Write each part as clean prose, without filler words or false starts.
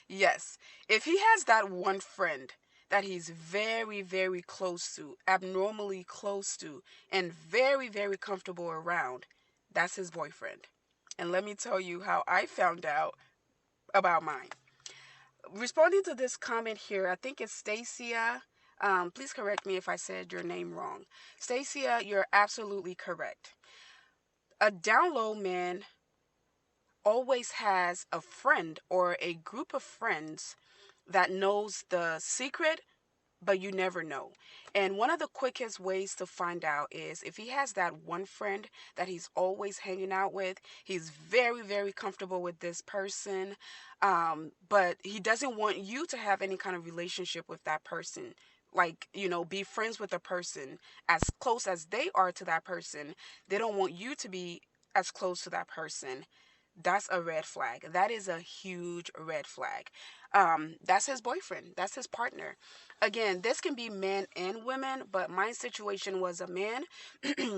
Yes. If he has that one friend that he's very, very close to, abnormally close to, and very, very comfortable around, that's his boyfriend. And let me tell you how I found out about mine. Responding to this comment here, I think it's Stacia. Please correct me if I said your name wrong. Stacia, you're absolutely correct. A down low man always has a friend or a group of friends that knows the secret, but you never know. And one of the quickest ways to find out is if he has that one friend that he's always hanging out with, he's very, very comfortable with this person, but he doesn't want you to have any kind of relationship with that person. Like, be friends with a person as close as they are to that person. They don't want you to be as close to that person. That's a red flag. That is a huge red flag. That's his boyfriend. That's his partner. Again, this can be men and women, but my situation was a man.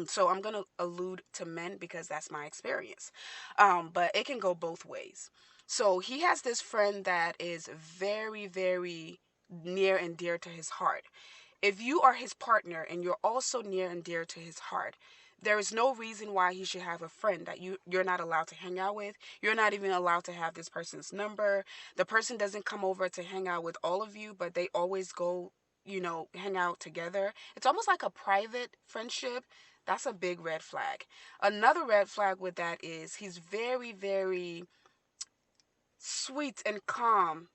So I'm going to allude to men because that's my experience. But it can go both ways. So he has this friend that is very, very near and dear to his heart. If you are his partner and you're also near and dear to his heart, there is no reason why he should have a friend that you're not allowed to hang out with. You're not even allowed to have this person's number. The person doesn't come over to hang out with all of you, but they always go, hang out together. It's almost like a private friendship. That's a big red flag. Another red flag with that is he's very, very sweet and calm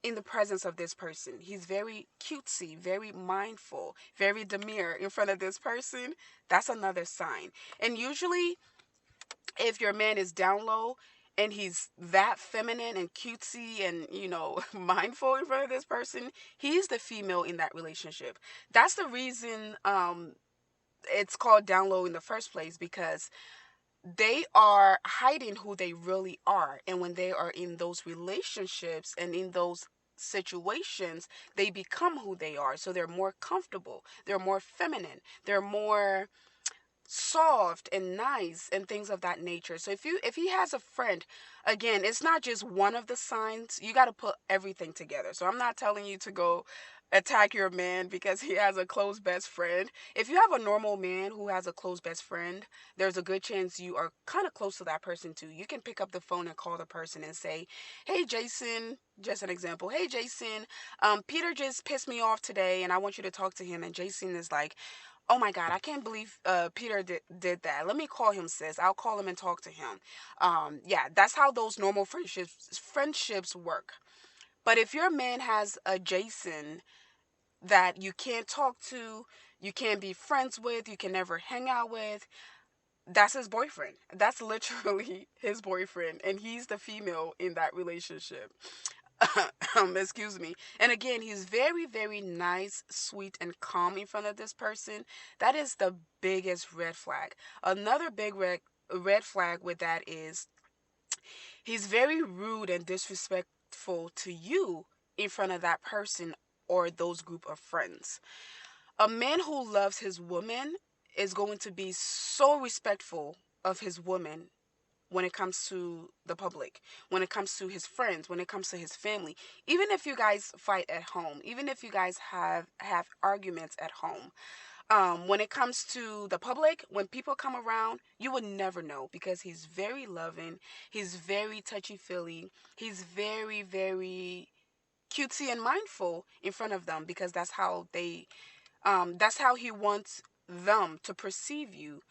in the presence of this person. He's very cutesy, very mindful, very demure in front of this person. That's another sign. And usually, if your man is down low and he's that feminine and cutesy and, mindful in front of this person, he's the female in that relationship. That's the reason it's called down low in the first place, because they are hiding who they really are. And when they are in those relationships and in those situations, they become who they are. So they're more comfortable, they're more feminine, they're more soft and nice and things of that nature. So if he has a friend, again, it's not just one of the signs. You got to put everything together. So I'm not telling you to go attack your man because he has a close best friend. If you have a normal man who has a close best friend, there's a good chance you are kind of close to that person too. You can pick up the phone and call the person and say, "Hey Jason," just an example. "Hey Jason, Peter just pissed me off today and I want you to talk to him." And Jason is like, "Oh my God, I can't believe Peter did that. Let me call him, sis. I'll call him and talk to him." Yeah, that's how those normal friendships work. But if your man has a Jason that you can't talk to, you can't be friends with, you can never hang out with, that's his boyfriend. That's literally his boyfriend, and he's the female in that relationship. Excuse me. And again, he's very, very nice, sweet, and calm in front of this person. That is the biggest red flag. Another big red flag with that is he's very rude and disrespectful to you in front of that person or those group of friends. A man who loves his woman is going to be so respectful of his woman when it comes to the public, when it comes to his friends, when it comes to his family. Even if you guys fight at home, even if you guys have arguments at home, when it comes to the public, when people come around, you would never know because he's very loving, he's very touchy feely, he's very, very cutesy and mindful in front of them because that's how he wants them to perceive you,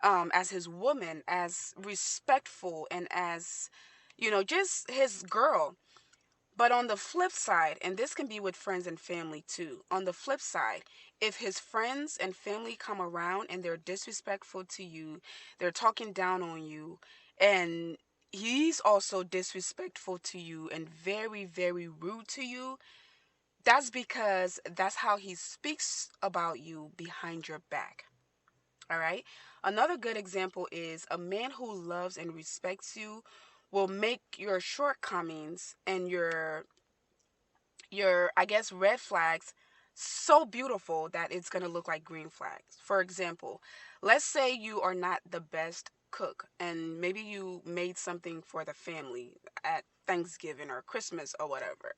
as his woman, as respectful, and as, just his girl. But on the flip side, and this can be with friends and family too, on the flip side, if his friends and family come around and they're disrespectful to you, they're talking down on you, and he's also disrespectful to you and very, very rude to you, that's because that's how he speaks about you behind your back. All right. Another good example is a man who loves and respects you will make your shortcomings and your I guess red flags so beautiful that it's going to look like green flags. For example, let's say you are not the best cook, and maybe you made something for the family at Thanksgiving or Christmas or whatever.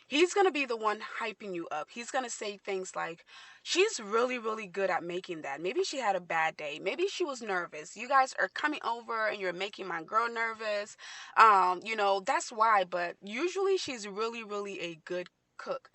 He's going to be the one hyping you up. He's going to say things like, she's really, really good at making that. Maybe she had a bad day. Maybe she was nervous. You guys are coming over and you're making my girl nervous. That's why. But usually she's really, really a good cook.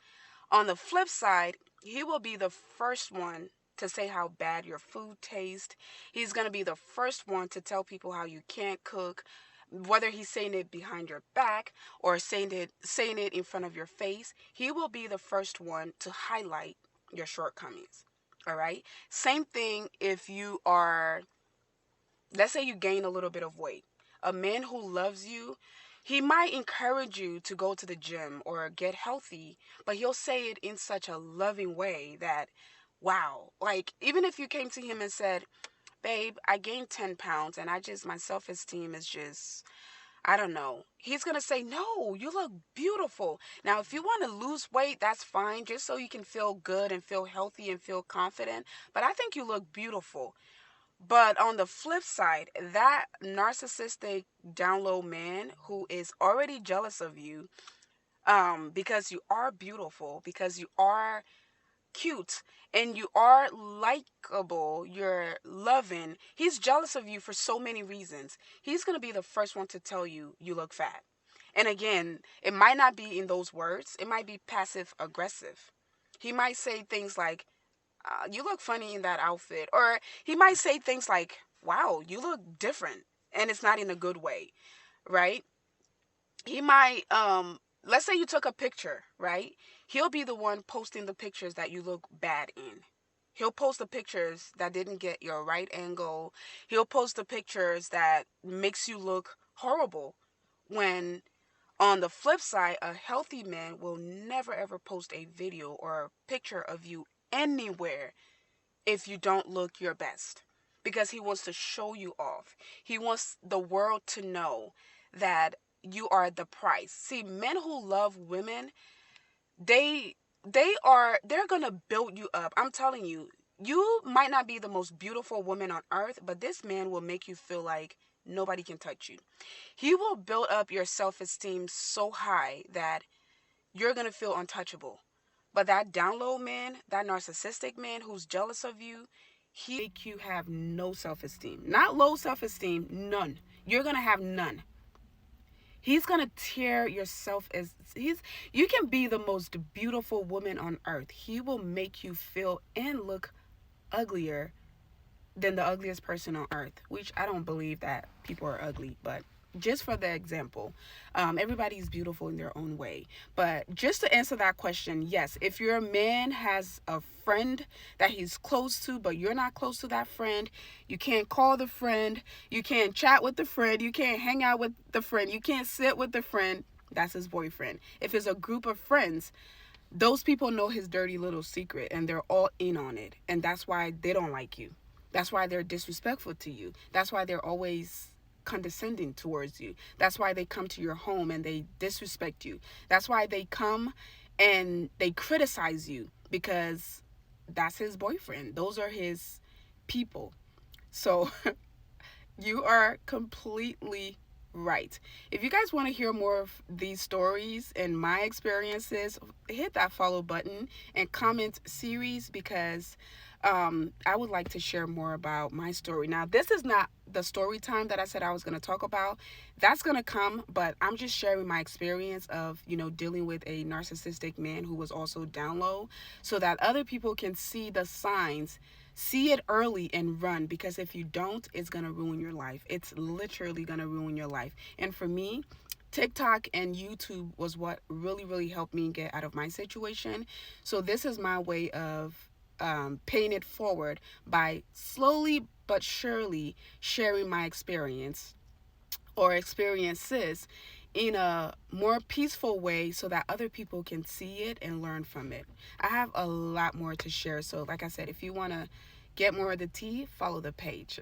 On the flip side, he will be the first one to say how bad your food tastes. He's going to be the first one to tell people how you can't cook, whether he's saying it behind your back or saying it in front of your face. He will be the first one to highlight your shortcomings. All right? Same thing if you are, let's say you gain a little bit of weight. A man who loves you, he might encourage you to go to the gym or get healthy, but he'll say it in such a loving way that, wow, like even if you came to him and said, babe, I gained 10 pounds and my self esteem is just, I don't know. He's going to say, no, you look beautiful. Now, if you want to lose weight, that's fine, just so you can feel good and feel healthy and feel confident. But I think you look beautiful. But on the flip side, that narcissistic down low man who is already jealous of you, because you are beautiful, because you are cute, and you are likable, you're loving, he's jealous of you for so many reasons. He's going to be the first one to tell you you look fat. And again, it might not be in those words, it might be passive aggressive. He might say things like, you look funny in that outfit. Or he might say things like, wow, you look different. And it's not in a good way, right? He might, let's say you took a picture, right? He'll be the one posting the pictures that you look bad in. He'll post the pictures that didn't get your right angle. He'll post the pictures that makes you look horrible. When on the flip side, a healthy man will never ever post a video or a picture of you anywhere if you don't look your best, because he wants to show you off. He wants the world to know that you are the price. See, men who love women, they they're going to build you up. I'm telling you, you might not be the most beautiful woman on earth, but this man will make you feel like nobody can touch you. He will build up your self-esteem so high that you're going to feel untouchable. But that down low man, that narcissistic man who's jealous of you, he make you have no self-esteem. Not low self-esteem, none. You're going to have none. He's going to tear yourself as you can be the most beautiful woman on earth. He will make you feel and look uglier than the ugliest person on earth, which I don't believe that people are ugly, but just for the example, everybody's beautiful in their own way. But just to answer that question, yes, if your man has a friend that he's close to, but you're not close to that friend, you can't call the friend, you can't chat with the friend, you can't hang out with the friend, you can't sit with the friend, that's his boyfriend. If it's a group of friends, those people know his dirty little secret and they're all in on it. And that's why they don't like you. That's why they're disrespectful to you. That's why they're always condescending towards you. That's why they come to your home and they disrespect you. That's why they come and they criticize you, because that's his boyfriend. Those are his people. So you are completely right. If you guys want to hear more of these stories and my experiences, hit that follow button and comment series, because I would like to share more about my story. Now, this is not the story time that I said I was going to talk about. That's going to come, but I'm just sharing my experience of, dealing with a narcissistic man who was also down low, so that other people can see the signs, see it early and run, because if you don't, it's going to ruin your life. It's literally going to ruin your life. And for me, TikTok and YouTube was what really, really helped me get out of my situation. So this is my way of paying it forward by slowly but surely sharing my experience or experiences in a more peaceful way, so that other people can see it and learn from it. I have a lot more to share. So like I said, if you want to get more of the tea, follow the page.